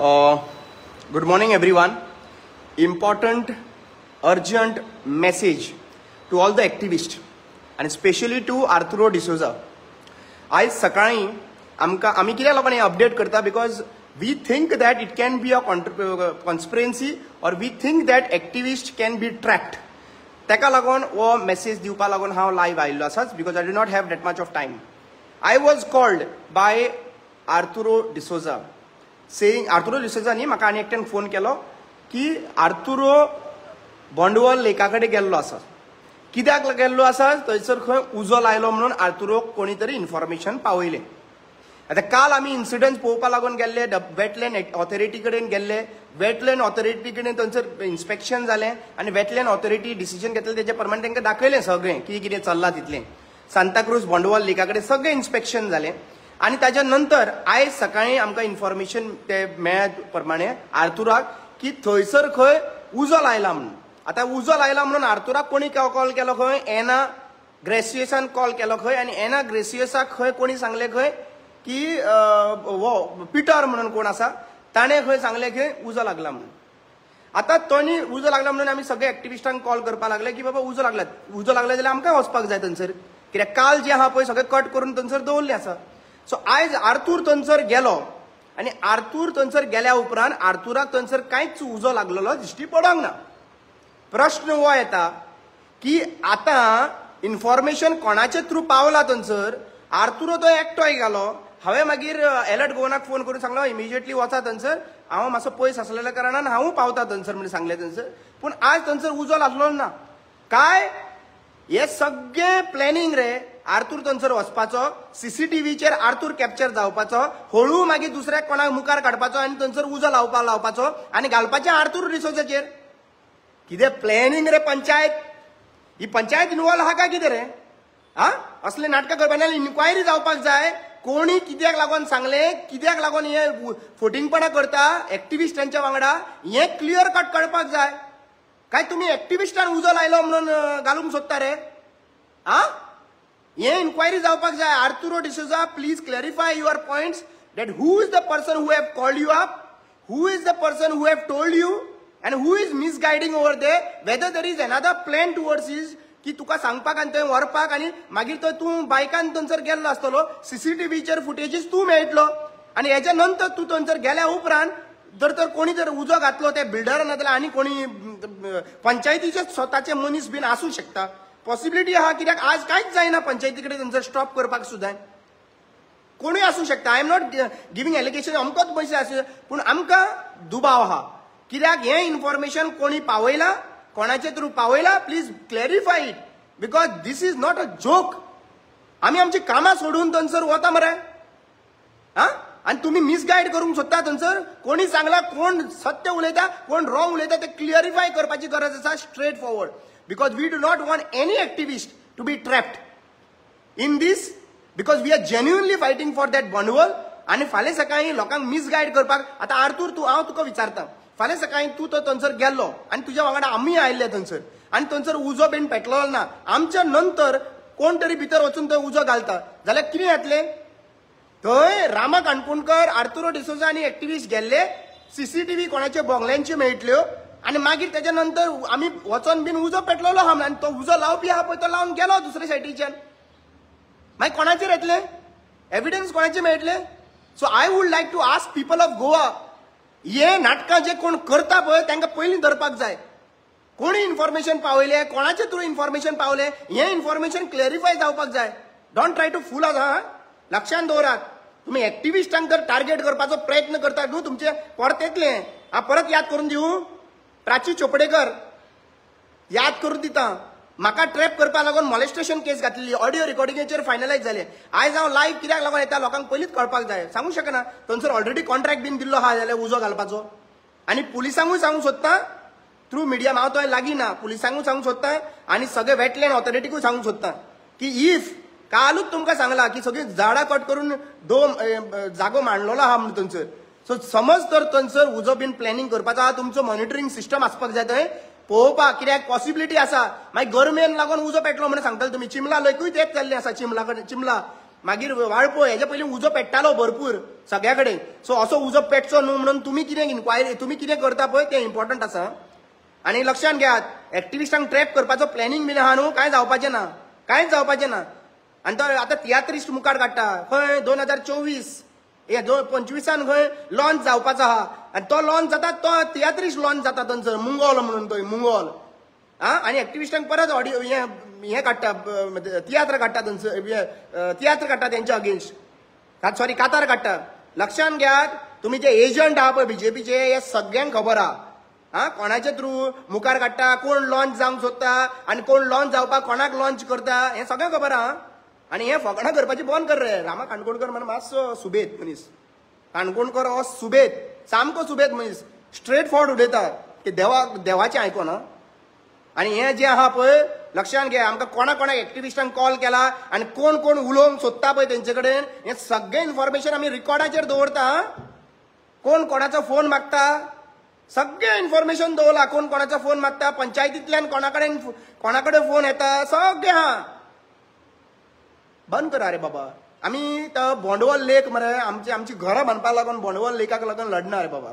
Good morning everyone. Important, urgent message to all the activists and especially to Arturo D'Souza. आज सकाळी आम्ही कित्याक लागून हे अपडेट करता because we think that it can be a conspiracy or we think that activists can be tracked. तेका लागून वो message दिवपा लागून हांव live आयिल्लो आसाच because I do not have that much of time. I was called by Arturo D'Souza saying Arturo D'Souza नी म्हाका आनी एकट्यान फोन केलो की आर्तुरो बोंडवल लेका कडेन गेल्लो आसा. कित्याक गेल्लो आसा थंयसर खंय उजो लायलो म्हणून आर्तुरो कोणी तरी इन्फॉर्मेशन पावयले. आता काल आमी इन्सिडंट पळोवपा लागून गेल्ले वेटलँड ऑथॉरिटी कडेन गेल्ले. वेटलँड ऑथॉरिटी कडेन थंयसर इन्स्पेक्शन जालें आनी वेटलँड ऑथॉरिटी डिसिजन घेतलें तेजे प्रमाणे तांकां दाखयलें सगळें कितें चल्लां तितलें. सांताक्रूज बोंडवल लेका कडेन सगळें इन्स्पेक्शन जालें आनी ताच्या नंतर आयज सकाळीं आमकां इन्फॉर्मेशन ते मेळ्ळ्या प्रमाणे आर्तुराक की थंयसर खंय उजो लायला म्हणून. आता उजो लायला म्हणून आर्तुराक कोणी कॉल केलो खंय एना ग्रेसियसान कॉल केलो खंय आनी एना ग्रेसियसाक खंय कोणी सांगलें खंय की वो पिटर म्हणून कोण आसा ताणें खंय सांगलें की उजो लागला म्हणून. आता तोनी उजो लागला म्हणून आमी सगळे एक्टिविस्टांक कॉल करपाक लागले की बाबा उजो लागला जाल्यार आमकां वचपाक जाय थंयसर कित्याक काल जे आहा पळय सगळें कट करून थंयसर दवरलें आसा. सो आयज आर्तूर थंयसर गेलो आनी आर्तूर थंयसर गेल्या उपरांत आर्तुराक थंयसर कांयच उजो लागलेलो दिश्टी पडोंक ना. प्रश्न हो येता की आतां इन्फॉर्मेशन कोणाचे थ्रू पावला थंयसर आर्तुरो तो एकटोय गेलो. हांवें मागीर अलर्ट गोवनाक फोन करून सांगलो इमिजिएटली वचा थंयसर हांव मातसो पयस आसलेल्या कारणान हांवूय पावता थंयसर म्हणून सांगलें थंयसर. पूण आज थंयसर उजो लागलो ना काय हे सगळें प्लॅनिंग रे. आर्तूर थंयसर वचपाचो सीसीटीव्हीचेर आर्तूर कॅप्चर जावपाचो हळू मागीर दुसऱ्याक कोणाक मुखार काडपाचो आनी थंयसर उजो लावपाचो आनी घालपाचें आर्तूर डिसोजाचेर. कितें प्लॅनिंग रे पंचायत. ही पंचायत इन्वॉल्व आहा काय कितें रे हा असले नाटकां करपाक इन्क्वायरी जावपाक जाय. कोणी कित्याक लागून सांगलें कित्याक लागून हे फोटिंगपणां करता एक्टिविस्टांच्या वांगडा हें क्लियर कट कळपाक जाय. काय तुमी एक्टिविस्टान उजो लायलो म्हणून घालूंक सोदता रे हा हे इन्क्वायरी जावपाक जाय. Arturo D'Souza please clarify your points that who is the person who have called you up who is the person who have told you and who is misguiding over there whether there is another plan towards is की तुका सांगपाक आनी थंय व्हरपाक आनी मागीर तो तूं बायकान थंयसर गेल्लो आसतलो सीसीटीव्हीचेर फुटेजीस तूं मेळटलो आनी हेच्या नंतर तूं थंयसर गेल्या उपरांत जर कोणी जर उजो घातलो ते बिल्डरान नाजाल्यार आनी कोणी पंचायतीचे स्वताचे मनीस बीन आसूं शकता. पॉसिबिलिटी आहा कित्याक आज कांयच जायना पंचायती कडेन थंयसर स्टॉप करपाक सुद्दां कोणूय आसूं शकता. I am not giving allegation अमकोच पयशे आसूं पूण आमकां दुबाव आहा कित्याक हे इन्फॉर्मेशन कोणी पावयला कोणाचे थ्रू पावयला please clarify it because this is not a joke. आमी आमची कामां सोडून थंयसर वता मरे हा आनी तुमी मिसगायड करूंक सोदता थंयसर. कोणी सांगला कोण सत्य उलयता कोण रॉंग उलयता ते क्लियरिफाय करपाची गरज आसा straightforward because we do not want any activist to be trapped in this because we are genuinely fighting for that Bondvol. आनी फाल्यां सकाळीं लोकांक मिसगायड करपाक आतां आर्तूर तूं हांव तुका विचारता फाल्यां सकाळीं तूं तो थंयसर गेल्लो आनी तुज्या वांगडा आमी आयिल्ले थंयसर आनी थंयसर उजो बीन पेटलेलो ना आमच्या नंतर कोण तरी भितर वचून थंय उजो घालता जाल्यार कितें जातलें. थंय रामा काणकोणकर आर्तुरो डिसोजा आनी एक्टिविस्ट गेल्ले सीसीटीव्ही कोणाचे बोंगल्यांच्यो मेळटल्यो आनी मागीर तेच्या नंतर आमी वचोन बीन उजो पेटलेलो आहा आनी तो उजो लावपी आहा पळय तो लावन गेलो दुसरे सायडीच्यान. मागीर कोणाचेर येतले एविडन्स कोणाचे मेळटले. So I would like to ask people of Goa हे नाटकां जे कोण करता पळय तांकां पयलीं धरपाक जाय. कोणी इन्फॉर्मेशन पावयले कोणाचे थ्रू इन्फॉर्मेशन पावले हे इन्फॉर्मेशन क्लॅरिफाय जावपाक जाय. डोंट ट्राय टू फूल अस हा लक्षांत दवरात. तुम्ही एक्टिविस्टांक जर टार्गेट करपाचो प्रयत्न करता न्हू तुमचे परत येतले. हा परत याद करून दिवं प्राची चोपडेकर याद करून दिता म्हाका ट्रॅप करपा लागून मॉलेस्टेशन केस घातलेली ऑडिओ रिकॉर्डिंगेचेर फायनलायज जाले. आयज हांव लायव्ह कित्याक लागून येता लोकांक पयलींच कळपाक जाय सांगूं शकना. थंयसर ऑलरेडी कॉन्ट्रॅक्ट बीन दिल्लो आहा जाल्यार उजो घालपाचो आनी पुलिसांकूय सांगूंक सोदता थ्रू मिडिया हांव थंय लागीं ना पुलिसांकूय सांगूंक सोदता आनी सगळे वेटलँड ऑथॉरिटीकूय सांगूंक सोदता की इफ कालूच तुमकां सांगला की सगळीं झाडां कट करून जागो मांडलेलो आहा म्हणून थंयसर. सो समज तर थंयसर उजो बीन प्लॅनिंग करपाचो आहा तुमचो मॉनिटरींग सिस्टम आसपाक जाय थंय पळोवपाक कित्याक पॉसिबिलिटी आसा. मागीर गरमेन लागून उजो पेटलो म्हणून सांगताले तुमी चिमला लयकूय तेच जाल्लें आसा चिमला मागीर वाळपय हेजे पयलीं उजो पेट्टालो भरपूर सगळ्या कडेन. सो असो उजो पेटचो न्हू म्हणून तुमी कितें इन्क्वायरी तुमी कितें करता पळय तें इम्पॉर्टंट आसा. आनी लक्षांत घेयात एक्टिविस्टांक ट्रॅप करपाचो प्लॅनिंग बीन आहा न्हू कांय जावपाचें ना, कांयच जावपाचें ना. आनी तो आतां तियात्रिस्ट मुखार काडटा खंय 2024 हे 2025 खंय लॉन्च जावपाचो आहा. आनी तो लॉन्च जाता तो तियात्रिस्ट लॉन्च जाता थंयसर मुंगोल म्हणून थंय मुंगोल. आनी एक्टिविस्टांक परत ऑडियो हे काडटा तियात्र काडटा थंयसर तियात्र काडटा तेंच्या अगेन्स्ट सॉरी कातार काडटा. लक्षांत घेयात तुमी जे एजंट आहा पळय बीजेपीचे हे सगळ्यांक खबर आहा कोणाचे थ्रू मुखार काडटा, कोण लॉन्च जावंक सोदता आनी कोण लॉन्च जावपाक कोणाक लॉन्च करता हें सगळें खबर आहा. आनी हें फकाणां करपाची बंद कर रे. रामा काणकोणकर म्हणून मातसो सुबेज मनीस. काणकोणकर हो सुबेज सामको सुबेज मनीस. स्ट्रेट फॉर्ड उलयता की देवाचें आयकोना. आनी हें जें आहा पळय लक्षांत घे आमकां कोणाक एक्टिविस्टांक कॉल केला आनी कोण कोण उलोवंक सोदता पळय तेंचे कडेन हें सगळें इन्फॉर्मेशन आमी रिकॉर्डाचेर दवरता. कोण कोणाचो फोन मागता सगळें इन्फॉर्मेशन दवरला. कोण कोणाचो फोन मागता पंचायतींतल्यान कोणा कडेन फोन येता सगळें आहा. बंद करा रे बाबा. आमी तो बोंडवल लेक मरे आमची घरां बांदपाक लागून बोंडवल लेकाक लागून लढना रे बाबा.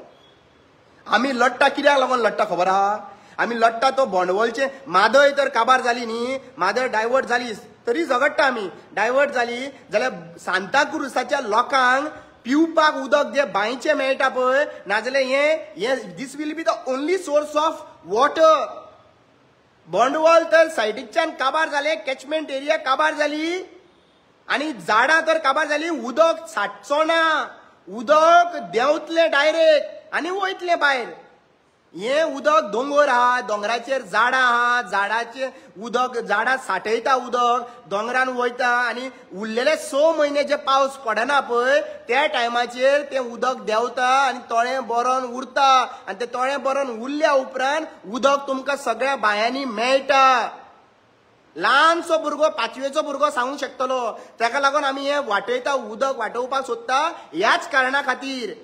आमी लढटा कित्याक लागून लढटा खबर आहा. आमी लढटा तो बोंडवलचे मादय तर काबार जाली न्ही, मादय डायवर्ट जाली तरी झगडटा आमी. डायवर्ट जाली जाल्यार सांताक्रुजाच्या लोकांक पिवपाक उदक जे बांयचें मेळटा पळय नाजाल्यार हें this will be the only source of water. Bondvol तर सायडीच्यान काबार जाले, कॅचमेंट एरिया काबार जाली आनी झाडां तर काबार जाली. उदक साठचो ना, उदक देंवतलें डायरेक्ट आनी वयतलें भायर. हें उदक दोंगर आहा, दोंगराचेर झाडां आहा, झाडाचे उदक झाडां साठयता उदक दोंगरान वयता आनी उरलेले 6 म्हयने जे पावस पडना पळय त्या टायमाचेर तें उदक देंवता आनी तळें बरोन उरता. आनी तें तळें बरोन उरल्या उपरांत उदक तुमकां सगळ्या बांयांनी मेळटा. ल्हानसो भुरगो 5वेचो भुरगो सांगूंक शकतलो. ताका लागून आमी हें वाटयता उदक वाटोवपाक सोदता ह्याच कारणां खातीर.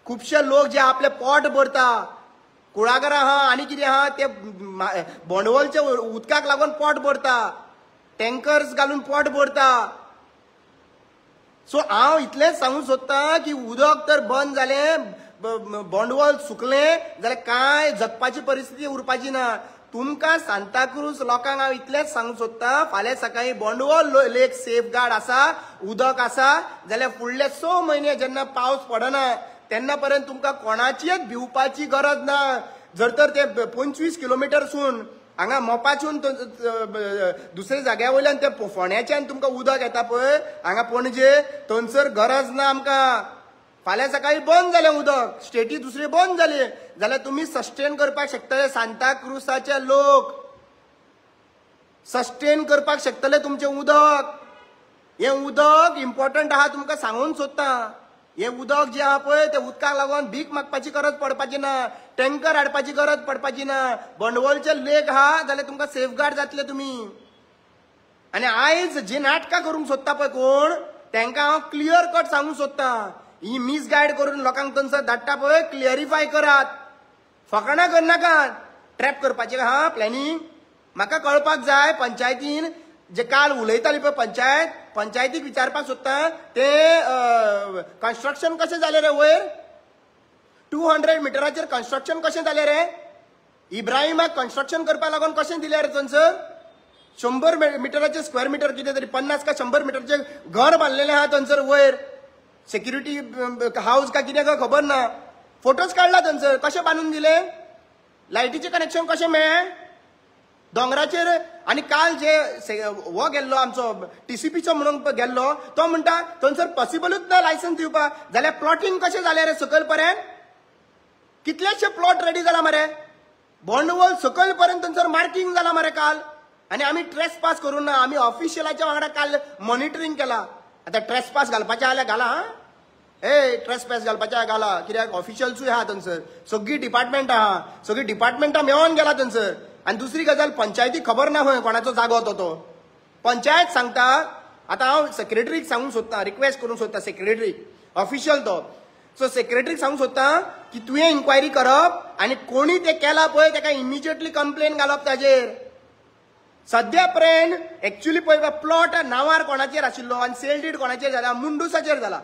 खुबशे लोक जे आपले पोट भरता कुळागरां आहा आनी कितें आहा ते बोंडवलच्या उदकाक लागून पोट भरता, टँकर्स घालून पोट भरता. सो हांव इतलेंच सांगूंक सोदतां की उदक तर बंद जालें बोंडवल सुकलें जाल्यार कांय जगपाची परिस्थिती उरपाची ना. तुमकां सांताक्रूज लोकांक हांव इतलेंच सांगूंक सोदतां फाल्यां सकाळीं बोंडवल लेक सेफगार्ड आसा उदक आसा जाल्यार फुडले 6 म्हयने जेन्ना पावस पडना तेन्ना पर्यंत तुमकां कोणाचीच भिवपाची गरज ना. जर तर ते 25 किलोमिटरसून हांगा मोपासून दुसऱ्या जाग्या वयल्यान ते फोंड्याच्यान तुमकां उदक येता पळय हांगा पणजे थंयसर गरज ना आमकां. फाल्यां सकाळीं बंद जालें उदक, स्टेटी दुसरी बंद जाली जाल्यार तुमी सस्टेन करपाक शकतले. सांताक्रुजाचे लोक सस्टेन करपाक शकतले तुमचें उदक. हें उदक इम्पॉर्टंट आहा तुमकां सांगूंक सोदतां. हे उदक जे आहा पळय ते उदकाक लागून भीक मागपाची गरज पडपाची ना, टँकर हाडपाची गरज पडपाची ना. बोंडवलचे लेक आहा जाल्यार तुमकां सेफगार्ड जातले तुमी. आनी आयज जी नाटकां करूंक सोदता पळय कोण तांकां हांव क्लियर कट सांगूंक सोदतां. ही मिसगायड करून लोकांक थंयसर धाडटा पळय क्लियरिफाय करात. फकाणां करनाकात. ट्रॅप करपाचें आहा प्लॅनिंग म्हाका कळपाक जाय. पंचायतीन जे काल उलयताली पळय पंचायतीक विचारपाक सोदता ते कन्स्ट्रक्शन कशें जालें रे वयर 200 मिटराचेर कन्स्ट्रक्शन कशें जालें रे. इब्राहिमाक कन्स्ट्रक्शन करपाक लागून कशें दिलें रे थंयसर 100 मिटराचे स्क्वेअर मिटर कितें तरी 50 का 100 मिटरचे घर बांदलेलें आहा थंयसर वयर. सेक्युरिटी हाऊस का कितें खबर ना. फोटोज काडला थंयसर कशें बांदून दिलें. लायटीचें कनेक्शन कशें मेळ्ळें दोंगराचेर. आनी काल जे हो गेल्लो आमचो TCPचो म्हणून गेल्लो तो म्हणटा थंयसर पॉसिबलूच ना लायसन्स दिवपाक. जाल्यार प्लॉटिंग कशें जालें रे सकयल पर्यंत. कितलेशे प्लॉट रेडी जाला मरे. बोंडवल सकयल पर्यंत थंयसर मार्किंग जाला मरे काल. आनी आमी ट्रेस पास करूं ना. आमी ऑफिशियलाच्या वांगडा काल मॉनिटरींग केला. आतां ट्रेस पास घालपाचें जाल्यार घाला हा. ट्रेस पास घालपाचें घाला कित्याक ऑफिशियल्सूय आहा थंयसर सगळी डिपार्टमेंट आहा. सगळी डिपार्टमेंटां मेळोन गेला थंयसर. आनी दुसरी गजाल पंचायतीक खबर ना खंय कोणाचो जागो तो पंचायत सांगता. आतां हांव सेक्रेटरीक सांगूंक सोदतां रिक्वेस्ट करूंक सोदतां सेक्रेटरीक ऑफिशियल तो. सो सेक्रेटरीक सांगूंक सोदतां की तुवें इन्क्वायरी करप आनी कोणी तें केला पळय ताका इमिजिएटली कंप्लेन घालप ताजेर. सध्या पर्यंत एक्च्युअली पळय प्लॉट नांवार कोणाचेर आशिल्लो आनी सेल डीड कोणाचेर जाला, मुंडूसाचेर जाला.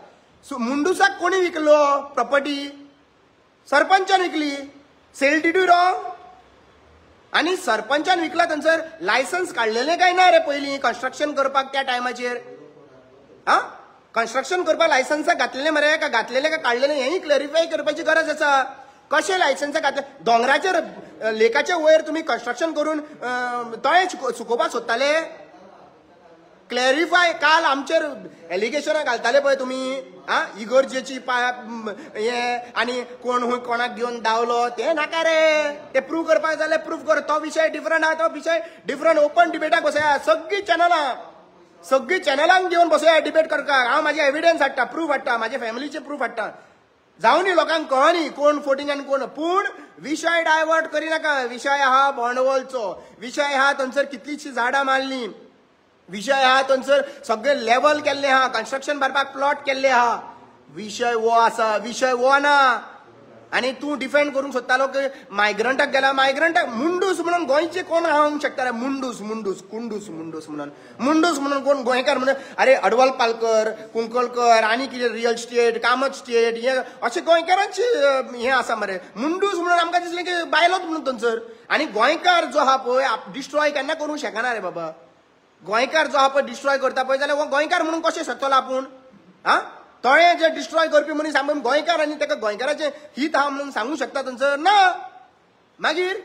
सो मुंडूसाक कोणी विकलो प्रॉपर्टी? सरपंचान विकली. सेल डीडूय रॉंग. आणि सरपंचान विकला थंयसर लायसन्स काढलेले काय ना रे पयलीं कन्स्ट्रक्शन करपाक त्या टायमाचेर? हा, कन्स्ट्रक्शन करपाक लायसन्स घातलेले मरे का घातलेले का काढलेले हेही क्लॅरिफाय करपाची गरज आसा. कशे लायसन्स घातले? दोंगराचेर लेकाच्या वयर तुम्ही कन्स्ट्रक्शन करून तळे सुकोवपाक सोदताले? क्लॅरिफाय. काल आमचेर एलिगेशनां घालताले पळय तुम्ही, इगर्जेची हे आनी कोण कोणाक घेवन धांवलो ते नाका रे. ते प्रूव्ह करपाक जाल्यार प्रूव्ह कर. तो विशय डिफरंट आहा, तो विशय डिफरंट. ओपन डिबेटाक बसया सगळी चॅनलांक घेवन बसया डिबेट करपाक. हांव म्हाजे एविडन्स हाडटा, प्रूफ हाडटा, म्हाजे फॅमिलीचे प्रूफ हाडटा. जावनी लोकांक कळनी कोण फोटींग आनी कोण. पूण विशय डायवर्ट करिनाका. विशय आहा बोंडवलचो, विशय आहा थंयसर कितलीशी झाडां मारली, विषय आहा थंयसर सगळे लेवल केल्ले आहा, कन्स्ट्रक्शन भरपाक प्लॉट केल्ले आहा. विशय वो आसा, विशय वो ना. आणि तू डिफेंड करूंक सोदतालो की मायग्रंटाक गेला. मायग्रंटाक मुंडूस म्हणून गोंयचे कोण हांवंक शकता रे? मुंडूस म्हणून कोण गोंयकार म्हणून? अरे अडवल पालकर, कुंकळकर आनी कितें रियल स्टेट, कामत स्टेट हे अशे गोंयकारांचे हे आसा मरे. मुंडूस म्हणून आमकां दिसलें की बायलोच म्हणून थंयसर. आनी गोंयकार जो आहा पळय डिस्ट्रॉय केन्ना करूंक शकना रे बाबा. गोंयकार जो आहा पळय डिस्ट्रॉय करता पळय जाल्यार हो गोंयकार म्हणून कशें शकतलो आपूण? हा, तळे जे डिस्ट्रॉय करपी मनीस आमी गोंयकार आनी ताका गोंयकाराचें हित आहा म्हणून सांगूंक शकता थंयसर ना. मागीर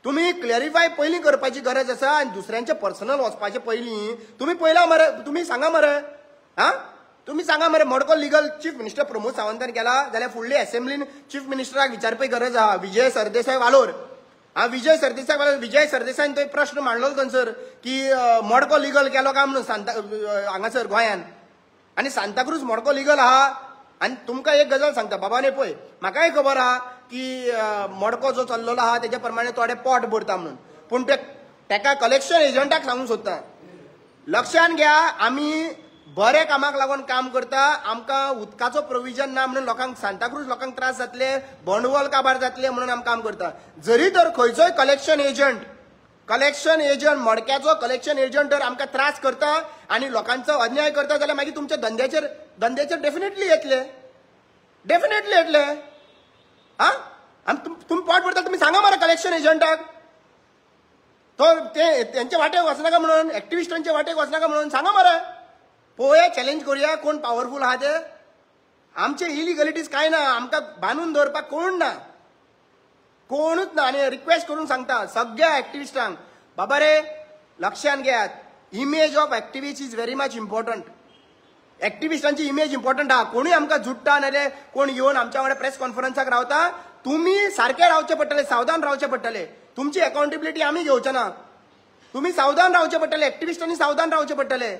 तुम्ही क्लॅरिफाय पयलीं करपाची गरज आसा. आनी दुसऱ्यांचे पर्सनल वचपाचे पयलीं तुम्ही पयला मरे, तुम्ही सांगा मरे. हा, तुम्ही सांगा मरे. मडको लिगल चीफ मिनिस्टर प्रमोद सावंतान केला जाल्यार फुडले असेंब्लीन चीफ मिनिस्टराक विचारपाची गरज आहा. विजय सरदेसाय वालोर. विजय सरदेसायन तो प्रश्न मांडलो थंयसर की मडको लिगल केलो काय म्हणून हांगासर गोंयान. आनी सांताक्रूज मडको लिगल आहा. आनी तुमकां एक गजाल सांगता बाबाने पळय, म्हाकाय खबर आहा की मडको जो चल्लेलो आहा तेज्या प्रमाणे थोडे पोट भरता म्हणून. पूण तेका कलेक्शन एजंटाक सांगूंक सोदता, लक्षांत घ्या आमी बरे कामाक लागून काम करता. आमकां उदकाचो प्रोविजन ना म्हणून लोकांक सांताक्रूज लोकांक त्रास जातले, बोंडवल काबार जातले म्हणून आमी काम करता. जरी तर खंयचोय कलेक्शन एजंट मडक्याचो कलेक्शन एजंट जर आमकां त्रास करता आनी लोकांचो अन्याय करता जाल्यार मागीर तुमच्या धंद्याचेर डेफिनेटली येतले. हा, तुम्ही पोट भरता तुम्ही सांगा मरे कलेक्शन एजंटाक. तो तेंचे वाटेक वचनाका म्हणून, एक्टिविस्टांचे वाटेक वचनाका म्हणून सांगा मरे. पळोवया, चॅलेंज करूया कोण पॉवरफुल आहा ते. आमचे इलिगलिटीज काय ना, आमकां बांदून दवरपाक कोणूच ना. आनी रिक्वेस्ट करून सांगता सगळ्या एक्टिविस्टांक, बाबा रे लक्षांत घेयात, image of activist is very much important. एक्टिविस्टांची इमेज इम्पॉर्टंट आहा. कोणूय आमकां जुट्टा नाजाल्यार कोण येवन आमच्या वांगडा प्रेस कॉन्फरन्साक रावता, तुम्ही सारखे रावचे पडटले, सावधान रावचे पडटले. तुमची अकाउंटेबिलिटी आमी घेवचे ना. तुम्ही सावधान रावचे पडटले, एक्टिविस्टांनी सावधान रावचे पडटले.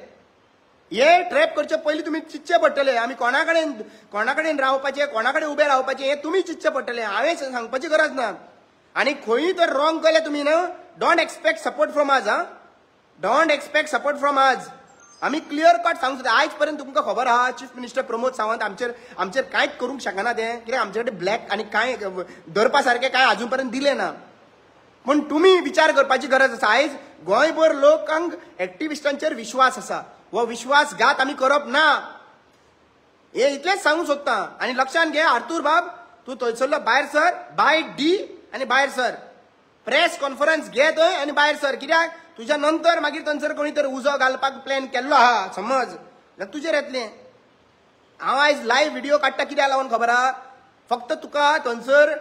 हे ट्रॅप करचे पयलीं तुम्ही चिंतचे पडटले. आमी कोणा कडेन रावपाचे, कोणा कडेन उबे रावपाचे हे तुम्ही चिंतचे पडटले. हांवें सांगपाची गरज ना. आनी खंयी तर रॉंग केलें तुमी ना, डोंट एक्सपेक्ट सपोर्ट फ्रॉम अज. डोंट एक्सपेक्ट सपोर्ट फ्रॉम अज. आमी क्लियर कट सांगूंक सोदता. आयज पर्यंत तुमकां खबर आहा चीफ मिनिस्टर प्रमोद सावंत आमचेर कांयच करूंक शकना ते, कित्याक आमचे कडेन ब्लॅक आनी कांय धरपा सारकें कांय आजून पर्यंत दिलें ना. पूण तुमी विचार करपाची गरज आसा. आयज गोंयभर लोकांक एक्टिविस्टांचेर विश्वास आसा. वो विश्वासघात आमी करप ना. हे इतलेंच सांगूंक सोदता. आनी लक्षांत घे आर्थूर बाब, तूं थंयसरलो भायर सर, बाय डी आनी भायर सर. प्रेस कॉन्फरन्स घे थंय आनी भायर सर. कित्याक तुज्या नंतर मागीर थंयसर कोणी तर उजो घालपाक प्लॅन केल्लो आहा समज जाल्यार तुजेर येतलें. हांव आयज लायव्ह व्हिडिओ काडटा कित्याक लागून खबर आहा, फक्त तुका थंयसर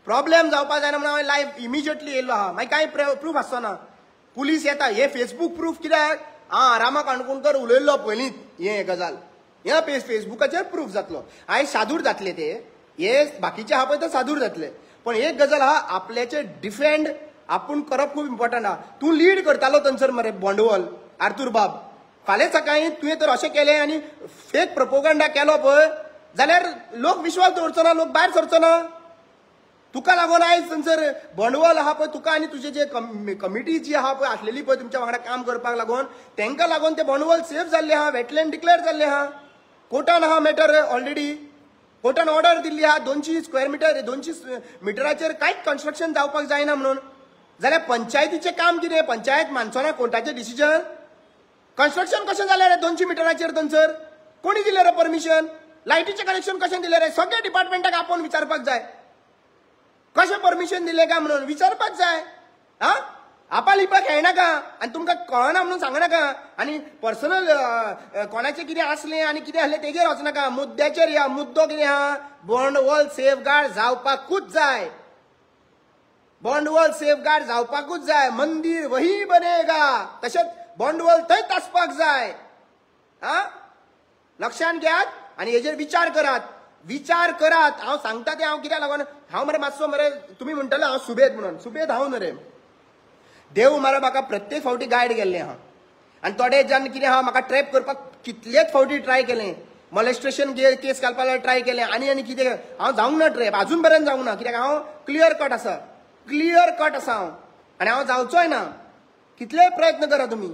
प्रॉब्लेम जावपा जायना म्हणून हांवें लायव्ह इमिजिएटली येयल्लो आहा. मागीर कांय प्रूफ आसचो ना. पुलीस येता. हे फेसबूक प्रूफ कित्याक? रामा काणकोणकर उलयल्लो पयलींच हे गजाल, हे फेसबुकाचेर प्रूफ जातलो. आयज सादूर जातले ते, हे बाकीचे आहा पळय ते सादूर जातले. पण एक गजाल आहा, आपल्याचे डिफेंड आपूण करप खूब इम्पॉर्टंट आहा. तूं लीड करतालो थंयसर मरे बोंडवल आर्थूर बाब. फाल्यां सकाळीं तुवें तर अशें केलें आनी फेक प्रोपोगंडा केलो पळय जाल्यार लोक विश्वास दवरचो ना, लोक भायर सरचो ना. तुका लागून आयज थंयसर बोंडवल आहा पळय, तुका आनी तुजे जे कमिटी जी आहा पळय आसलेली पळय तुमच्या वांगडा काम करपाक लागून, तांकां लागून ते बोंडवल सेफ जाल्ले आहा, वेटलँड डिक्लेअर जाल्ले आहा. कोर्टान आहा मॅटर ऑलरेडी. कोर्टान ऑर्डर दिल्ली आहा 200 स्क्वेअर मिटर 200 मिटराचेर कांयच कन्स्ट्रक्शन जावपाक जायना म्हणून. जाल्यार पंचायतीचें काम कितें? पंचायत मानसोना कोर्टाचें डिसिजन. कन्स्ट्रक्शन कशें जालें रे 200 मिटराचेर थंयसर? कोणी दिलें रे परमिशन? लायटीचें कनेक्शन कशें दिलें रे? सगळ्या डिपार्टमेंटाक आपोवन विचारपाक जाय. कशें परमिशन दिलें काय म्हणून विचारपाक जाय. हा आपा लिपाक खेळनाका आनी तुमकां कळना म्हणून सांगनाका आनी पर्सनल कोणाचें कितें आसलें आनी कितें आसलें तेजेर वचनाका. मुद्द्याचेर या. मुद्दो कितें आहा? बॉन्डवॉल सेफगार्ड जावपाकूच जाय. बॉन्डवॉल सेफगार्ड जावपाकूच जाय. मंदिर वही बनेगा तशेंच बॉन्डवॉल थंयच आसपाक जाय. हा लक्षांत घेयात आनी हेजेर विचार करात. विचार करात. हांव सांगता तें हांव कित्याक लागून हांव मरे मातसो मरे तुमी म्हणटले हांव सुबेद म्हणून. सुबेद हांव न्हू रे. देव मरे म्हाका प्रत्येक फावटी गायड केल्लें आहा आनी थोडे जाण कितें आहा म्हाका ट्रॅप करपाक कितलेच फावटी ट्राय केलें. मॉलेस्टेशन केस घालपाक ट्राय केलें आनी कितें हांव जावंक ना ट्रॅप. अजून पर्यंत जावंक ना. कित्याक हांव क्लियर कट आसा. क्लियर कट आसा हांव आनी हांव जावचोय ना. कितलेय प्रयत्न करा तुमी.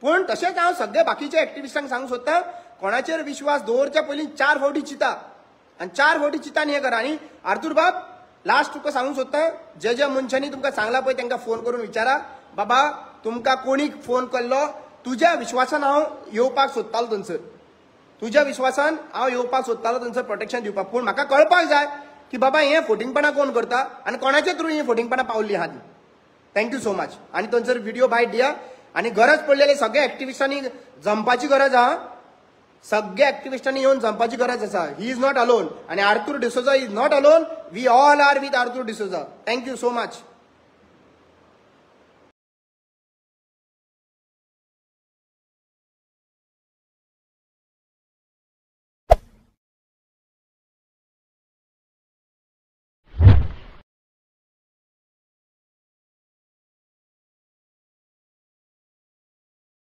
पूण तशेंच हांव सगळे बाकीच्या एक्टिविस्टांक सांगूंक सोदतां कोणाचेर विश्वास दवरच्या पयलीं 4 फावटी चिता आनी 4 फावटी चितान हें करा. आनी आर्थूर बाब लास्ट तुका सांगूंक सोदतां ज्या मनशांनी तुमकां सांगला पळय तांकां फोन करून विचारा बाबा तुमकां कोणी फोन केल्लो तुज्या विश्वासान हांव येवपाक सोदतालो थंयसर. तुज्या विश्वासान हांव येवपाक सोदतालो थंयसर प्रोटेक्शन दिवपाक. पूण म्हाका कळपाक जाय की बाबा हें फोटिंगपणां कोण करता आनी कोणाचे थ्रू ही फोटिंगपणां पावल्ली आहा ती. Thank you so much. आनी थंयसर व्हिडिओ बायट दिया आनी गरज पडलेले सगळ्या एक्टिविस्टांनी जमपाची गरज आहा. सगळ्या एक्टिविस्टांनी येवन जमपाची गरज आसा. ही इज नॉट अलोन आनी Arthur D'Souza is not alone. We all are with Arthur D'Souza. Thank you so much.